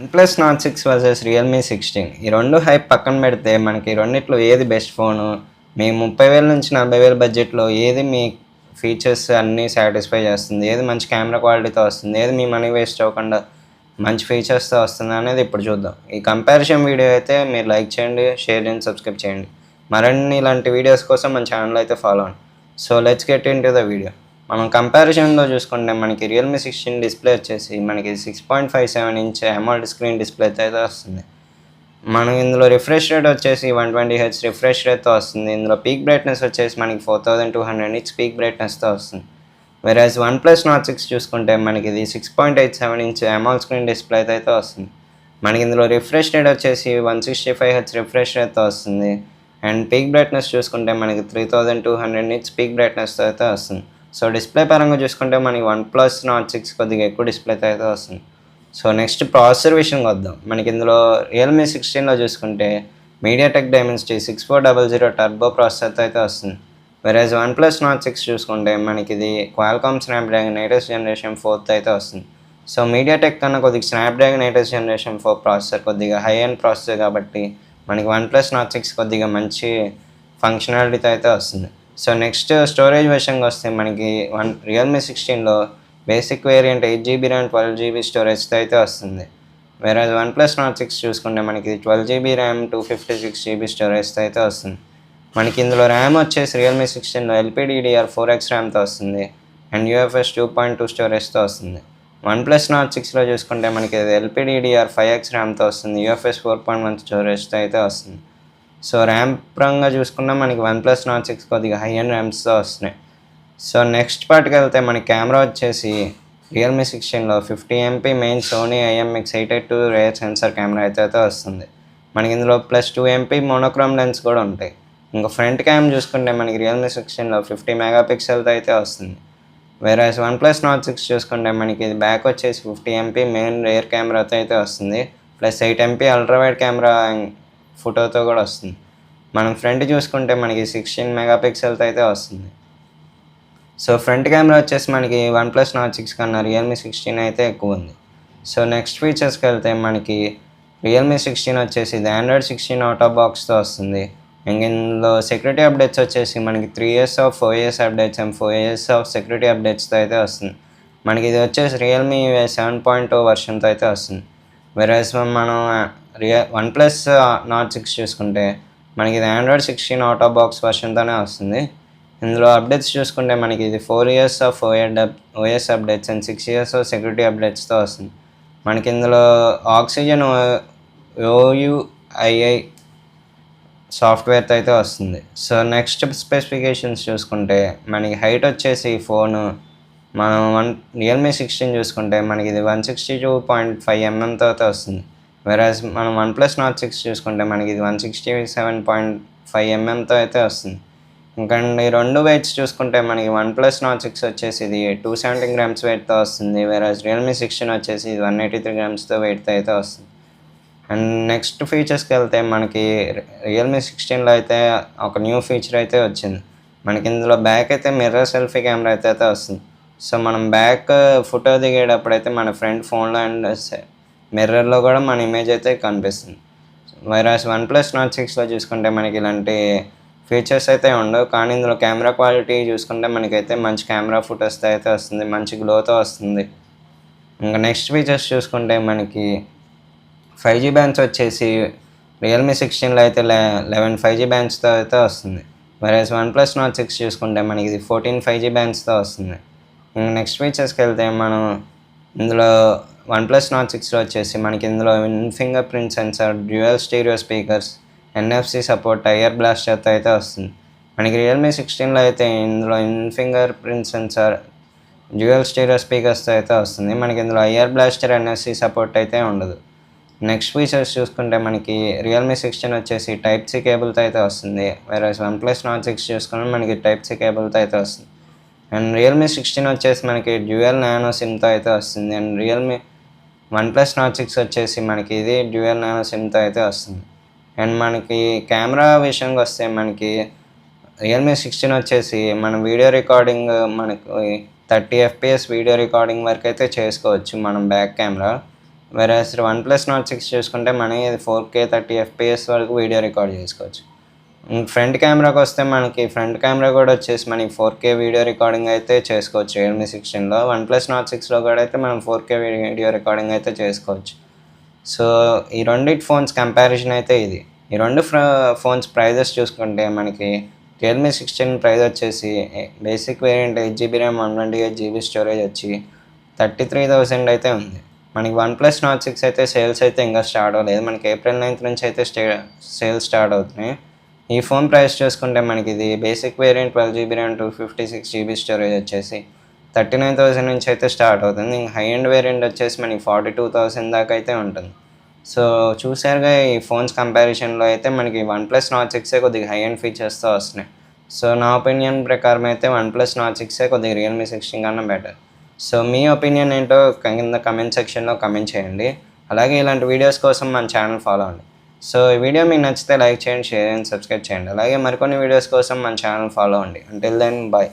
OnePlus Nord 6 versus Realme 16 ఈ 2 hype పక్కన పెడితే మనకి రెండిట్లో ఏది బెస్ట్ ఫోను? మీ 30,000 నుంచి 40,000 బడ్జెట్‌లో ఏది మీ ఫీచర్స్ అన్నీ సాటిస్ఫై చేస్తుంది? ఏది మంచి కెమెరా క్వాలిటీతో వస్తుంది? ఏది మీ మనీ వేస్ట్ అవ్వకుండా మంచి ఫీచర్స్‌తో వస్తుంది అనేది ఇప్పుడు చూద్దాం. ఈ కంపారిజన్ వీడియో అయితే మీరు లైక్ చేయండి, షేర్ చేయండి, సబ్స్క్రైబ్ చేయండి. మరిన్ని ఇలాంటి వీడియోస్ కోసం మన ఛానల్ అయితే ఫాలో అవ్వండి. So let's get into the video. మనం కంపారిజన్లో చూసుకుంటే మనకి రియల్మీ 16 డిస్ప్లే వచ్చేసి మనకి 6.57 ఇంచ్ అమోల్డ్ స్క్రీన్ డిస్ప్లే అయితే వస్తుంది. మనం ఇందులో రిఫ్రెష్ రేట్ వచ్చేసి 120 Hz రిఫ్రెష్ రేట్తో వస్తుంది. ఇందులో పీక్ బ్రైట్నెస్ వచ్చేసి మనకి 4200 నిట్స్ పీక్ బ్రైట్నెస్తో వస్తుంది. వెరాజ్ వన్‌ప్లస్ నార్డ్ 6 చూసుకుంటే మనకి ఇది 6.87 ఇంచ్ అమోల్డ్ స్క్రీన్ డిస్ప్లే అయితే వస్తుంది. మనకి ఇందులో రిఫ్రెష్ రేట్ వచ్చేసి 165 Hz రిఫ్రెష్ రేట్తో వస్తుంది. అండ్ పీక్ బ్రైట్నెస్ చూసుకుంటే మనకి 3200 నిట్స్ పీక్ బ్రైట్నెస్తో అయితే వస్తుంది. సో డిస్ప్లే పరంగా చూసుకుంటే మనకి వన్‌ప్లస్ నార్డ్ 6 కొద్దిగా ఎక్కువ డిస్ప్లేతో అయితే వస్తుంది. సో నెక్స్ట్ ప్రాసెసర్ విషయంకి వద్దాం. మనకి ఇందులో రియల్మీ 16లో చూసుకుంటే మీడియాటెక్ డైమెన్సిటీ 6400 టర్బో ప్రాసెసర్తో అయితే వస్తుంది. వెరాజ్ వన్‌ప్లస్ నార్డ్ 6 చూసుకుంటే మనకి ఇది Qualcomm Snapdragon 8th generation 4th అయితే వస్తుంది. సో మీడియాటెక్ కన్నా కొద్దిగా స్నాప్డ్రాగన్ 8th జనరేషన్ 4 ప్రాసెసర్ కొద్దిగా హై ఎండ్ ప్రాసెసర్ కాబట్టి మనకి వన్‌ప్లస్ నార్డ్ 6 కొద్దిగా మంచి ఫంక్షనాలిటీతో అయితే వస్తుంది. సో నెక్స్ట్ స్టోరేజ్ విషయంకి వస్తే మనకి రియల్మీ 16లో basic variant 8GB RAM 12GB స్టోరేజ్తో అయితే వస్తుంది. వేరే వన్‌ప్లస్ నార్డ్ 6 చూసుకుంటే మనకి 12GB ర్యామ్ 256GB స్టోరేజ్తో అయితే వస్తుంది. మనకి ఇందులో ర్యామ్ వచ్చేసి రియల్మీ 16లో LPDDR4X ర్యామ్తో వస్తుంది అండ్ UFS 2.2 స్టోరేజ్తో వస్తుంది. వన్‌ప్లస్ నార్డ్ 6లో చూసుకుంటే మనకి LPDDR5X ర్యామ్తో వస్తుంది, UFS 4.1 స్టోరేజ్తో అయితే వస్తుంది. సో ర్యామ్ పరంగా చూసుకున్నా మనకి వన్‌ప్లస్ నార్డ్ 6 కొద్దిగా హై అండ్ ర్యామ్స్తో వస్తున్నాయి. సో నెక్స్ట్ పార్ట్కి వెళ్తే మనకి కెమెరా వచ్చేసి రియల్మీ 16లో 50MP main Sony IMX882 rear sensor camera అయితే వస్తుంది. మనకి ఇందులో ప్లస్ 2MP మోనోక్రోమ్ లెన్స్ కూడా ఉంటాయి. ఇంకా ఫ్రంట్ క్యామ్ చూసుకుంటే మనకి రియల్మీ 16లో 50 మెగాపిక్సెల్తో అయితే వస్తుంది. వేరేస్ వన్‌ప్లస్ నార్డ్ 6 చూసుకుంటే మనకి ఇది బ్యాక్ వచ్చేసి 50MP మెయిన్ రేర్ కెమెరాతో అయితే వస్తుంది. ప్లస్ 8MP అల్ట్రావైడ్ కెమెరా ఫోటోతో కూడా వస్తుంది. మనం ఫ్రంట్ చూసుకుంటే మనకి 16 మెగాపిక్సెల్తో అయితే వస్తుంది. సో ఫ్రంట్ కెమెరా వచ్చేసి మనకి వన్‌ప్లస్ నార్డ్ 6 కన్నా రియల్మీ 16 అయితే ఎక్కువ ఉంది. సో నెక్స్ట్ ఫీచర్స్కి వెళ్తే మనకి రియల్మీ 16 వచ్చేసి ఇది ఆండ్రాయిడ్ 16 అవుట్ ఆఫ్ బాక్స్తో వస్తుంది. ఇంక ఇందులో సెక్యూరిటీ అప్డేట్స్ వచ్చేసి మనకి 3 years of OS updates and 4 years of security అప్డేట్స్తో అయితే వస్తుంది. మనకి ఇది వచ్చేసి రియల్మీ 7.0 వర్షన్తో అయితే వస్తుంది. వెరాజ్ మనం వన్‌ప్లస్ నార్డ్ 6 చూసుకుంటే మనకి ఇది ఆండ్రాయిడ్ 16 అవుట్ ఆఫ్ బాక్స్ వర్షన్తోనే వస్తుంది. ఇందులో అప్డేట్స్ చూసుకుంటే మనకి ఇది 4 years of OS updates and 6 years of security అప్డేట్స్తో వస్తుంది. మనకి ఇందులో ఆక్సిజన్ OUII సాఫ్ట్వేర్తో అయితే వస్తుంది. సో నెక్స్ట్ స్పెసిఫికేషన్స్ చూసుకుంటే మనకి హైట్ వచ్చేసి ఫోను మనం రియల్మీ 16 చూసుకుంటే మనకి ఇది 162.5 mmతో అయితే వస్తుంది. వెరాజ్ మనం వన్‌ప్లస్ నార్డ్ 6 చూసుకుంటే మనకి ఇది 167.5 mmతో అయితే వస్తుంది. ఇంకా ఈ రెండు వెయిట్స్ చూసుకుంటే మనకి వన్‌ప్లస్ నార్డ్ 6 వచ్చేసి ఇది 270 grams వెయిట్తో వస్తుంది. వేరేజ్ రియల్మీ 16 వచ్చేసి ఇది 183 grams వెయిట్తో అయితే వస్తుంది. అండ్ నెక్స్ట్ ఫీచర్స్కి వెళ్తే మనకి రియల్మీ 16లో అయితే ఒక న్యూ ఫీచర్ అయితే వచ్చింది. మనకి ఇందులో బ్యాక్ అయితే మిర్రర్ సెల్ఫీ కెమెరా అయితే వస్తుంది. సో మనం బ్యాక్ ఫోటో దిగేటప్పుడు అయితే మన ఫ్రంట్ ఫోన్లో అండ్ మిర్రర్లో కూడా మన ఇమేజ్ అయితే కనిపిస్తుంది. వైరాస్ వన్‌ప్లస్ నార్డ్ 6లో చూసుకుంటే మనకి ఇలాంటి ఫీచర్స్ అయితే ఉండవు. కానీ ఇందులో కెమెరా క్వాలిటీ చూసుకుంటే మనకైతే మంచి కెమెరా ఫొటోస్తో అయితే వస్తుంది, మంచి గ్లోతో వస్తుంది. ఇంకా నెక్స్ట్ ఫీచర్స్ చూసుకుంటే మనకి 5G బ్యాండ్స్ వచ్చేసి రియల్మీ 16లో అయితే 11 5G బ్యాండ్స్తో అయితే వస్తుంది. వైరాస్ వన్‌ప్లస్ నార్డ్ 6 చూసుకుంటే మనకి ఇది 14 5G బ్యాండ్స్తో వస్తుంది. ఇంకా నెక్స్ట్ ఫీచర్స్కి వెళ్తే మనం ఇందులో వన్‌ప్లస్ నార్డ్ 6లో వచ్చేసి మనకి ఇందులో fingerprint sensor, dual stereo speakers, NFC support, IR బ్లాస్టర్తో అయితే వస్తుంది. మనకి రియల్మీ 16లో అయితే ఇందులో fingerprint sensor, dual stereo స్పీకర్స్తో అయితే వస్తుంది. మనకి ఇందులో ఐఆర్ బ్లాస్టర్, NFC సపోర్ట్ అయితే ఉండదు. నెక్స్ట్ ఫీచర్స్ చూసుకుంటే మనకి రియల్మీ 16 వచ్చేసి Type-C కేబుల్తో అయితే వస్తుంది. వేరే వన్‌ప్లస్ నార్డ్ 6 చూసుకుంటే మనకి Type-C కేబుల్తో అయితే వస్తుంది. అండ్ రియల్మీ 16 వచ్చేసి మనకి డ్యూయల్ నానో సిమ్తో అయితే వస్తుంది. అండ్ వన్‌ప్లస్ నార్డ్ 6 వచ్చేసి మనకి ఇది డ్యూయల్ నానో సిమ్తో అయితే వస్తుంది. అండ్ మనకి కెమెరా విషయానికి వస్తే మనకి రియల్మీ 16 వచ్చేసి మన వీడియో రికార్డింగ్ మనకి 30 FPS వీడియో రికార్డింగ్ వరకు అయితే చేసుకోవచ్చు మనం బ్యాక్ కెమెరా. వెరాస్ వన్‌ప్లస్ నాట్ 6 చూసుకుంటే మనకి ఇది 4K 30 FPS వరకు వీడియో రికార్డ్ చేసుకోవచ్చు. ఫ్రంట్ కెమెరాకి వస్తే మనకి ఫ్రంట్ కెమెరా కూడా వచ్చేసి మనకి 4K వీడియో రికార్డింగ్ అయితే చేసుకోవచ్చు రియల్మీ 16లో. వన్‌ప్లస్ నాట్ 6లో కూడా అయితే మనం 4K వీడియో రికార్డింగ్ అయితే చేసుకోవచ్చు. సో ఈ రెండిటి ఫోన్స్ కంపారిజన్ అయితే ఇది. ఈ రెండు ఫోన్స్ ప్రైజెస్ చూసుకుంటే మనకి రియల్మీ 16 ప్రైస్ వచ్చేసి basic variant 8GB RAM 128GB storage వచ్చి 33,000 అయితే ఉంది. మనకి వన్‌ప్లస్ నాట్ 6 అయితే సేల్స్ అయితే ఇంకా స్టార్ట్ అవ్వలేదు. మనకి April 9th నుంచి అయితే సేల్స్ స్టార్ట్ అవుతున్నాయి. ఈ ఫోన్ ప్రైస్ చూసుకుంటే మనకి ఇది basic variant 12GB RAM 256GB storage వచ్చేసి 39,000 నుంచి అయితే స్టార్ట్ అవుతుంది. ఇంక హై ఎండ్ వేరియంట్ వచ్చేసి మనకి 42,000 దాకా అయితే ఉంటుంది. సో చూసారుగా ఈ ఫోన్స్ కంపారిజన్లో అయితే మనకి వన్‌ప్లస్ నాట్ 6 కొద్దిగా హై ఎండ్ ఫీచర్స్తో వస్తున్నాయి. సో నా ఒపీనియన్ ప్రకారం అయితే వన్‌ప్లస్ నాట్ 6 కొద్దిగా రియల్మీ 16 కన్నా బెటర్. సో మీ ఒపీనియన్ ఏంటో కింద కమెంట్ సెక్షన్లో కమెంట్ చేయండి. అలాగే ఇలాంటి వీడియోస్ కోసం మన ఛానల్ ఫాలో అవ్వండి. సో ఈ వీడియో మీకు నచ్చితే లైక్ చేయండి, షేర్ చేయండి, సబ్స్క్రైబ్ చేయండి. అలాగే మరికొన్ని వీడియోస్ కోసం మన ఛానల్ ఫాలో అవ్వండి. Until then bye.